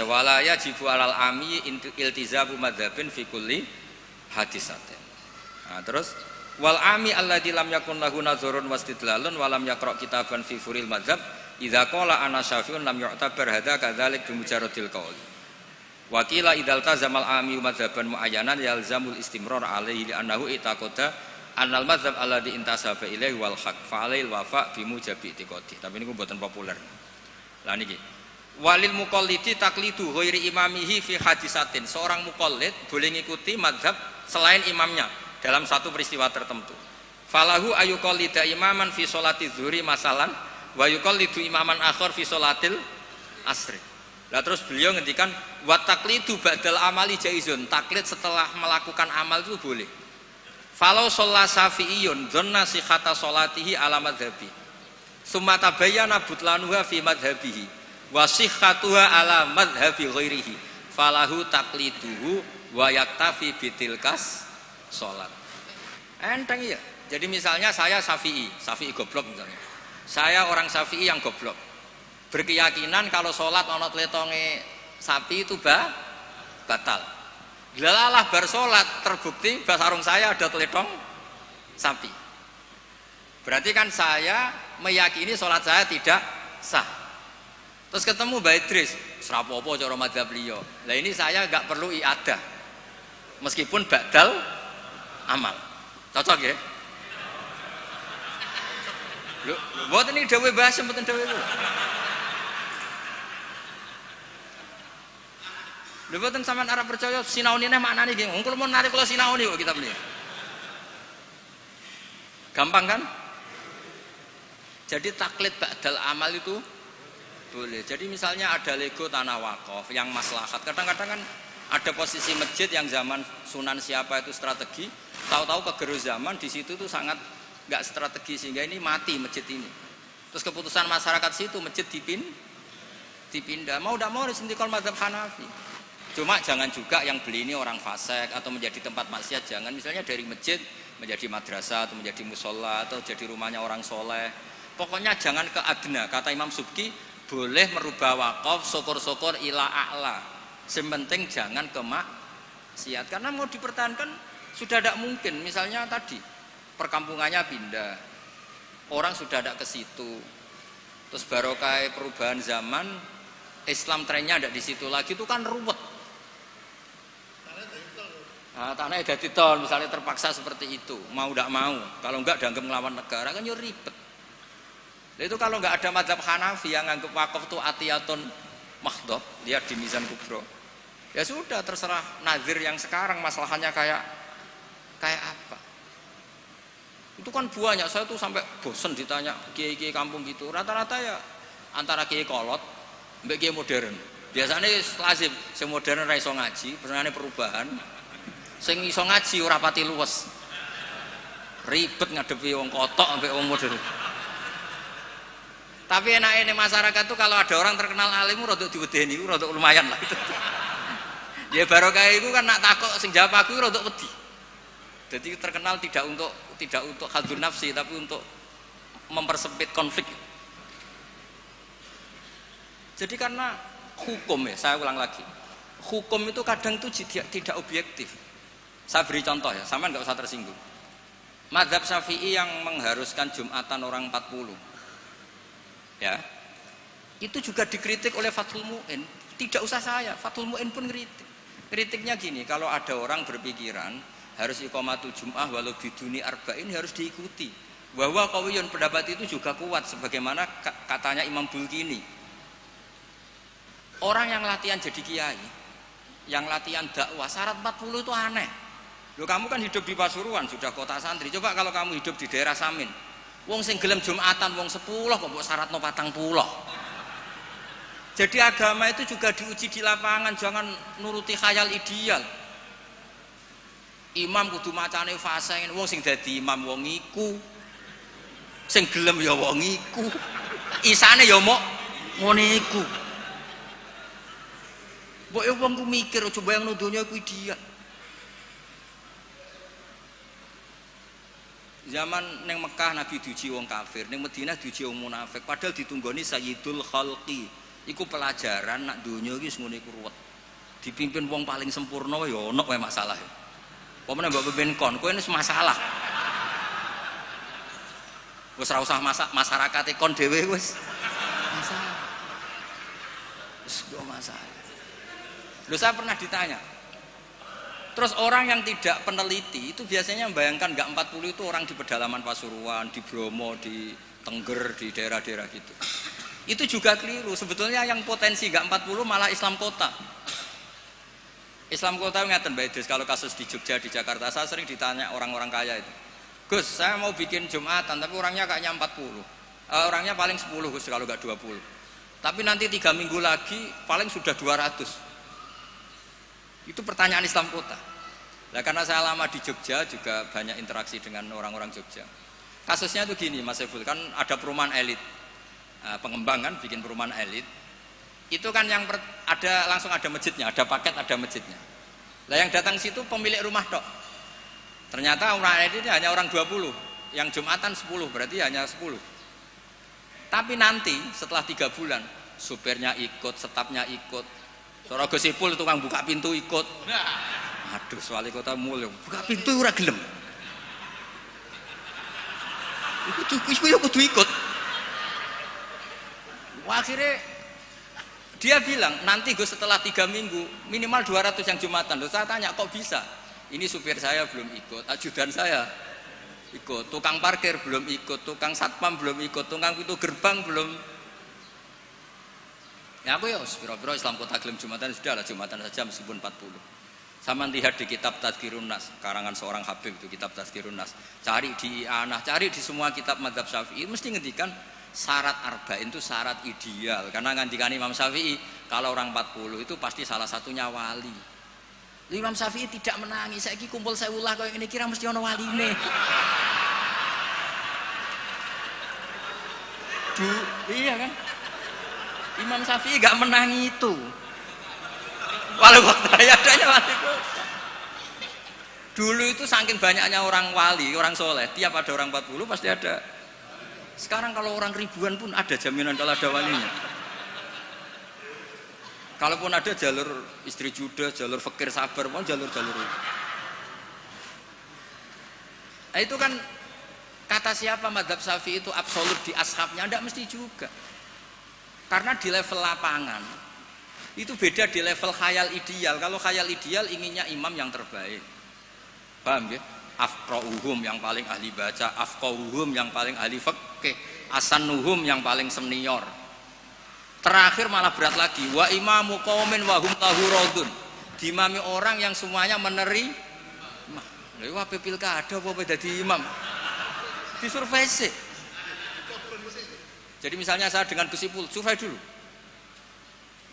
wala yajibu alal ami iltizamu madzhabin fi kulli hadisatin. Nah, terus wal ami alladzi lam yakun lahu nazarun wastidlalun wa lam yaqra kitaban fi furil madzhab idza qala ana syafi'un lam yu'tabar hadza kadzalik bi mujarradil qaul. Wa qila idzal tazamal ami madzhaban muayyanan yalzamul istimrar alaihi li annahu itaqada annal madzhab alladzi intasaba ilaihi wal haq fa alail wafa bi mujabi itiqadi. Tapi niku mboten populer. Lah niki walil muqallidi taqlidu ghairi imamihi fi hadisatin. Seorang muqallid boleh ngikuti madzhab selain imamnya dalam satu peristiwa tertentu. Falahu ayuqallida imaman fi sholati zuhri masalan wa yuqallidu imaman akhar fi sholatil asri. Lah terus beliau ngendikan wa taqlidu ba'dal amali jaizun. Taklid setelah melakukan amal itu boleh. Falau sholla syafi'iyun dhanna sihhata sholatihi ala madhabi summa tabayyana butlanuha fi madhabihi wa sihhatuha ala madhabi ghairihi falahu taqliduhu wa yaktafi bitilkas sholat. Enteng ya. Jadi misalnya saya Syafi'i goblok misalnya. Saya orang Syafi'i yang goblok. Berkeyakinan kalau sholat ana tletonge sapi itu batal. Delalah bar sholat terbukti basarung saya ada teletong sapi. Berarti kan saya meyakini sholat saya tidak sah. Terus ketemu Mbak Idris, serapopo cara madzhab beliau. Lah ini saya enggak perlu iadah. Meskipun badal amal. Cocok ya? Lho, mboten iki dawuh bahasa mboten dawuh iku. Lho mboten sampean arep percaya sinaune neh maknane nggih. Wong kula mun narik kula sinaune kok kitab niki. Gampang kan? Jadi taklid ba'dal amal itu boleh. Jadi misalnya ada lego tanah wakaf yang maslahat. Kadang-kadang kan ada posisi masjid yang zaman Sunan siapa itu strategi, tahu-tahu kegerus zaman di situ tuh sangat nggak strategi sehingga ini mati masjid ini. Terus keputusan masyarakat situ masjid dipindah. Mau tidak mau harus intikal mazhab Hanafi. Cuma jangan juga yang beli ini orang fasik atau menjadi tempat maksiat. Jangan misalnya dari masjid menjadi madrasah atau menjadi musola atau jadi rumahnya orang soleh. Pokoknya jangan ke adna. Kata Imam Subki boleh merubah wakaf syukur-syukur ila a'la. Sementing jangan ke maksiat. Karena mau dipertahankan sudah tidak mungkin. Misalnya tadi perkampungannya pindah, orang sudah tidak ke situ. Terus barokah perubahan zaman, Islam trennya tidak di situ lagi, itu kan ruwet. Nah, tanahnya jadi tol, misalnya terpaksa seperti itu, mau tidak mau. Kalau enggak dianggap melawan negara kan ya ribet. Nah, itu kalau enggak ada mazhab Hanafi yang anggap wakaf itu atiyatun mahdhah, lihat di Mizan Kubro. Ya sudah terserah nazir yang sekarang masalahnya kayak apa. Itu kan banyak, saya tuh sampai bosen ditanya kiai-kiai kampung gitu. Rata-rata ya antara kiai kolot mbek kiai modern. Biasanya lazim sing modern ora iso ngaji, benerane perubahan. Sing iso ngaji ora pati luwes. Ribet ngadepi wong kotok mbek wong modern. Tapi enake ning masyarakat tuh kalau ada orang terkenal alim rodok diwedeni, rodok lumayan lah itu. Ya barokah iku kan nak takok sing jawab aku rodok wedi. Jadi terkenal tidak untuk hadzun nafsi tapi untuk mempersempit konflik. Jadi karena hukum ya, saya ulang lagi. Hukum itu kadang itu tidak objektif. Saya beri contoh ya, sama nggak usah tersinggung. Mazhab Syafi'i yang mengharuskan Jumatan orang 40. Ya. Itu juga dikritik oleh Fathul Mu'in. Tidak usah saya, Fathul Mu'in pun kritik. Kritiknya gini, kalau ada orang berpikiran harus iqamatul jum'ah walau biduni arba'in harus diikuti. Bahwa qawiyun pendapat itu juga kuat sebagaimana katanya Imam Bulkini. Orang yang latihan jadi kiai, yang latihan dakwah syarat 40 itu aneh. Loh kamu kan hidup di Pasuruan, sudah kota santri. Coba kalau kamu hidup di daerah Samin. Wong sing gelem Jumatan wong 10 kok mbok syaratno 40. Jadi agama itu juga diuji di lapangan, jangan nuruti khayal ideal. Imam kudu macane fasih, wong sing dadi imam wong iku. Sing gelem ya wong iku. Isane ya mok ngene iku. Mbok wong ku mikir aja bayangno donya iku ideal. Zaman neng Mekah Nabi diuji wong kafir, neng Madinah diuji wong munafik. Padahal ditunggoni Sayyidul Khalqi, Iku pelajaran nak donya iki ngono iku ruwet. Dipimpin wong paling sempurna ya ono wae masalah. Pemene mbok pimpin kon, kowe wis masalah. Wis ora usah masyarakat kon dhewe wis masalah. Wis masalah. Loh saya pernah ditanya. Terus orang yang tidak peneliti itu biasanya membayangkan enggak 40 itu orang di pedalaman Pasuruan, di Bromo, di Tengger, di daerah-daerah gitu. Itu juga keliru. Sebetulnya yang potensi enggak 40 malah Islam kota. Islam kota ngeten Mbak Idris, kalau kasus di Jogja, di Jakarta, saya sering ditanya orang-orang kaya itu. Gus, saya mau bikin Jumatan, tapi orangnya kayaknya 40. Orangnya paling 10 Gus, kalau enggak 20. Tapi nanti 3 minggu lagi paling sudah 200. Itu pertanyaan Islam kota. Nah, karena saya lama di Jogja juga banyak interaksi dengan orang-orang Jogja. Kasusnya itu gini Mas Eful, kan ada perumahan elit. Pengembang kan bikin perumahan elit. Itu kan yang ada langsung ada masjidnya, ada paket ada masjidnya. Lah yang datang situ pemilik rumah tok. Ternyata orang elit ini hanya orang 20, yang Jumatan 10, berarti hanya 10. Tapi nanti setelah 3 bulan, supirnya ikut, stafnya ikut. Sora Gus Ipul tukang buka pintu ikut. Aduh, wali kota mulya, buka pintu ora gelem. Iku yo kudu ikut. Wah, akhirnya dia bilang nanti Gus setelah 3 minggu minimal 200 yang Jumatan. Terus saya tanya kok bisa? Ini supir saya belum ikut, ajudan saya ikut, tukang parkir belum ikut, tukang satpam belum ikut, tukang pintu gerbang belum. Ya aku ya piro-piro Islam kota gelem Jumatan sudah lah Jumatan saja meskipun 40. Sama lihat di kitab Tazkirun Nas karangan seorang Habib itu kitab Tazkirun Nas. Cari di Anah, cari di semua kitab mazhab Syafi'i mesti ngendikan syarat arba'in itu syarat ideal. Karena ngendikan Imam Syafi'i kalau orang 40 itu pasti salah satunya wali. Imam Syafi'i tidak menangis. Saiki kumpul sewulah kaya ngene kira mesti ana waline. Iya kan? Imam Syafi'i gak menangi itu. Walau kota ya adanya wali kota. Dulu itu saking banyaknya orang wali, orang soleh, tiap ada orang 40 pasti ada. Sekarang kalau orang ribuan pun ada jaminan kalau ada walinya. Kalaupun ada jalur istri juda, jalur fakir sabar, mau jalur-jalur itu. Nah, itu kan kata siapa mazhab Syafi'i itu absolut di ashabnya, tidak mesti juga. Karena di level lapangan itu beda di level khayal ideal. Kalau khayal ideal inginnya imam yang terbaik. Paham ya? Afqahuhum yang paling ahli baca, afqahuhum yang paling ahli fikih, asanuhum yang paling senior. Terakhir malah berat lagi, wa imamu qaumin wa hum lahu radun. Dimami orang yang semuanya menerima. Lha wae pilkada apa dadi imam? Disurvei sih. Jadi misalnya saya dengan Gus Ipul, survei dulu.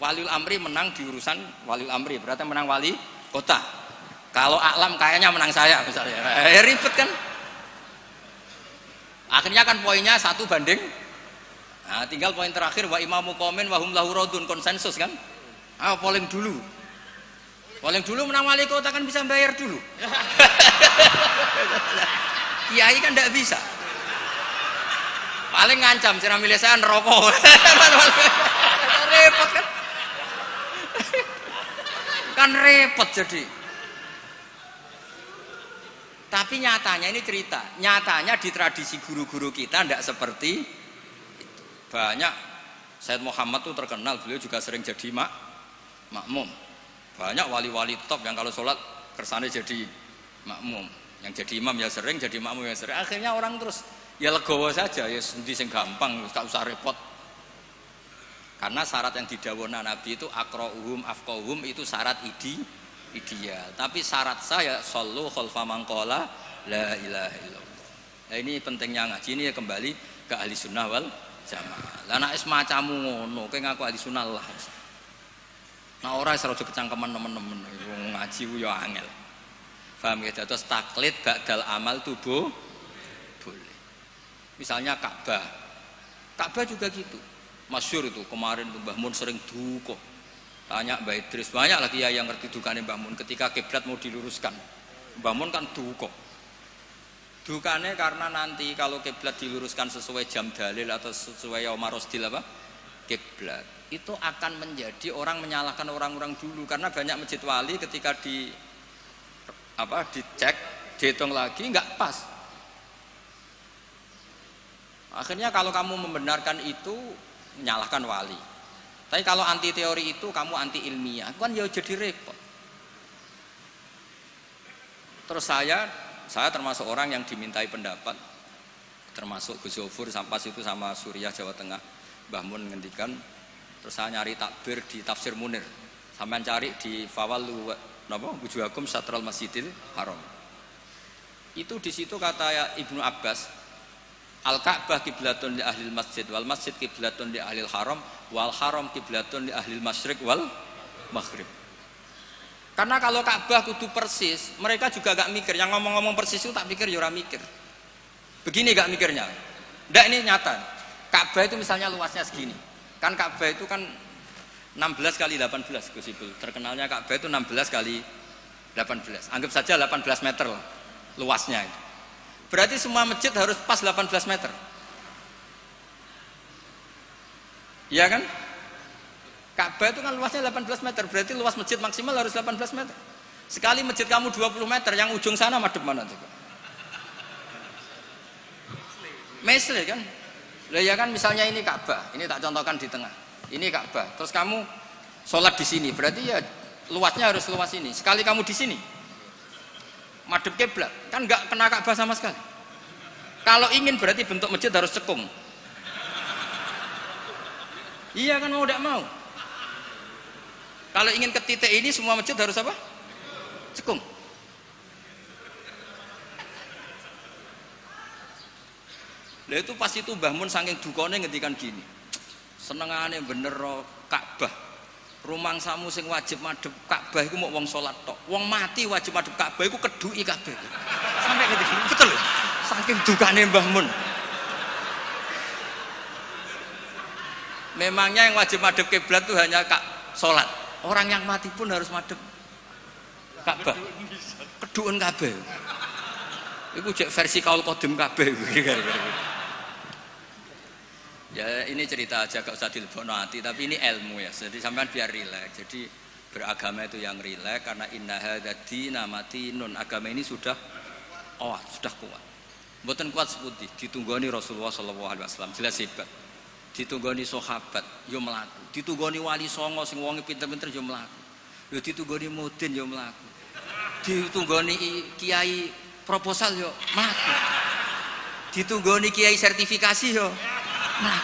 Waliul Amri menang di urusan Waliul Amri, berarti menang wali kota. Kalau Aklam kayaknya menang saya misalnya. Ribet kan? Akhirnya kan poinnya 1 banding. Nah, tinggal poin terakhir wa imamu qaumin wa hum lahu radun, konsensus kan? Polling dulu. Polling dulu menang wali kota kan bisa bayar dulu. Kiai kan enggak bisa. Paling ngancam sira milih saya neraka. Repot kan? Kan repot jadi. Tapi nyatanya ini cerita, nyatanya di tradisi guru-guru kita tidak seperti itu. Banyak Said Muhammad tuh terkenal, beliau juga sering jadi makmum. Banyak wali-wali top yang kalau sholat kersane jadi makmum, yang jadi imam ya sering, jadi makmum ya sering. Akhirnya orang terus ya legowo saja, ya sendi sing gampang, gak usah repot. Karena syarat yang didhawuhna Nabi itu aqra'uhum afqahuhum itu syarat ideal. Tapi syarat saya shollu khalfa man qala la ilaha illallah. Nah, ini pentingnya ngaji ini ya kembali ke ahli sunnah wal jamaah. Lah nek semacammu ngono, kowe ngaku ahli sunnah lah. Nah ora iso aja kecangkeman temen-temen ngaji ku ya angel. Paham ya? Terus taklid ba'dal amal tubuh boleh. Misalnya Ka'bah. Ka'bah juga gitu. Masyhur itu kemarin Mbah Mun sering duka. Tanya Mbah Idris, banyak lagi ya yang ngerti dukane Mbah Mun ketika kiblat mau diluruskan. Mbah Mun kan duka. Dukane karena nanti kalau kiblat diluruskan sesuai jam dalil atau sesuai yaum marosdil apa? Kiblat. itu akan menjadi orang menyalahkan orang-orang dulu, karena banyak masjid wali ketika dicek, dihitung lagi nggak pas. Akhirnya kalau kamu membenarkan itu menyalahkan wali. Tapi kalau anti teori itu kamu anti ilmiah, kan ya jadi repot. Terus saya termasuk orang yang dimintai pendapat, termasuk Gus Zofur sampai itu sama Suriah Jawa Tengah, Mbah Mun ngendikan. Terus saya nyari takbir di Tafsir Munir, sampean cari di Fawal Wujuhakum Satral Masjidil Haram. Itu di situ kata Ibnu Abbas, Al-Ka'bah kiblatun li ahlil masjid wal masjid kiblatun li ahlil haram wal haram kiblatun li ahlil masyriq wal maghrib. Karena kalau Ka'bah kudu persis, mereka juga gak mikir. Yang ngomong-ngomong persis itu tak pikir ya ora mikir. Begini gak mikirnya. Ndak, ini nyata. Ka'bah itu misalnya luasnya segini. Kan Ka'bah itu kan 16 kali 18 Gus Ibul. Terkenalnya Ka'bah itu 16 kali 18. Anggap saja 18 meter lah luasnya itu. Berarti semua masjid harus pas 18 meter. Iya kan? Ka'bah itu kan luasnya 18 meter, berarti luas masjid maksimal harus 18 meter. Sekali masjid kamu 20 meter, yang ujung sana madep mana tuh? Mesle kan? Lah ya kan, misalnya ini Ka'bah, ini tak contohkan di tengah. Ini Ka'bah, terus kamu sholat di sini, berarti ya luasnya harus luas ini. Sekali kamu di sini madep kiblat, kan nggak kena Ka'bah sama sekali. Kalau ingin berarti bentuk masjid harus cekung. Iya kan, mau tidak mau. Kalau ingin ke titik ini semua masjid harus apa? Cekung. Lah itu pas itu Mbah Mun saking dukane ngendikan gini. Senengane bener Ka'bah. Rumangsamu sing wajib madhep Ka'bah iku mok wong salat tok. Wong mati wajib madhep Ka'bah iku keduki kabeh. Sampai gitu. Betul lho. Saking dukane Mbah Mun. Memangnya yang wajib madhep kiblat itu hanya salat. Orang yang mati pun harus madhep Ka'bah. Keduken kabeh. Iku jek versi kaul qadim kabeh. Ya ini cerita aja, gak usah dilebokno hati, tapi ini ilmu ya. Jadi sampean biar rileks. Jadi beragama itu yang rileks, karena inna hadzina matinun. Agama ini sudah kuat. Mboten kuat seputih, ditunggoni Rasulullah sallallahu alaihi wasallam, jelas hebat. Ditunggoni sahabat yo mlaku. Ditunggoni wali songo sing wonge pinter-pinter yo mlaku. Yo ditunggoni mudin yo mlaku. Ditunggoni kiai proposal yo mlaku. Ditunggoni kiai sertifikasi yo. Nah,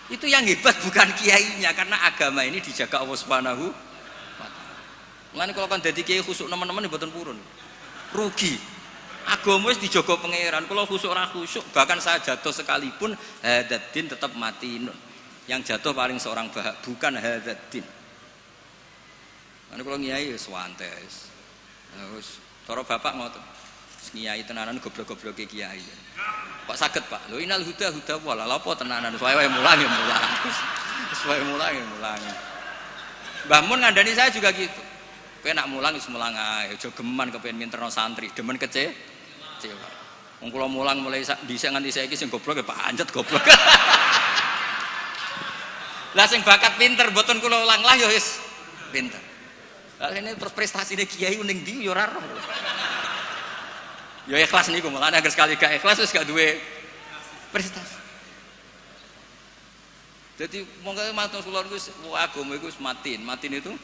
itu yang hebat bukan kiainya, karena agama ini dijaga Allah Subhanahu wa taala. Mulane kalau kan dadi kiai khusuk teman-teman mboten purun. Rugi. Agama wis dijaga pangeran. Kalau khusuk ora khusuk, bahkan saya jatuh sekalipun hadzal tetap mati. Yang jatuh paling seorang bahak, bukan hadzal. Karena kalau kiai wis santai. Terus cara bapak ngoten. Kiai tenanan goblok-goblok kiai. Kok saged Pak? Lho inal huda wala lha apa tenanan suwe mulang. Suwe mulang. Mbah Mun ngandani saya juga gitu. Kowe nak mulang wis mulang ae, aja geman kepengin minterno santri, demen kecewa. Wong kula mulang mulai dhisik nganti saiki sing goblok ya pancet goblok. Lah sing bakat pinter mboten kula ulang lah ya wis pinter. Lah ini terus prestasine kiai ning ndi ya ora roh. Ya ikhlas niku, makanya agar sekali gak ikhlas wis gak duwe prestasi. Jadi monggo matur kula niku agama iku wis matin itu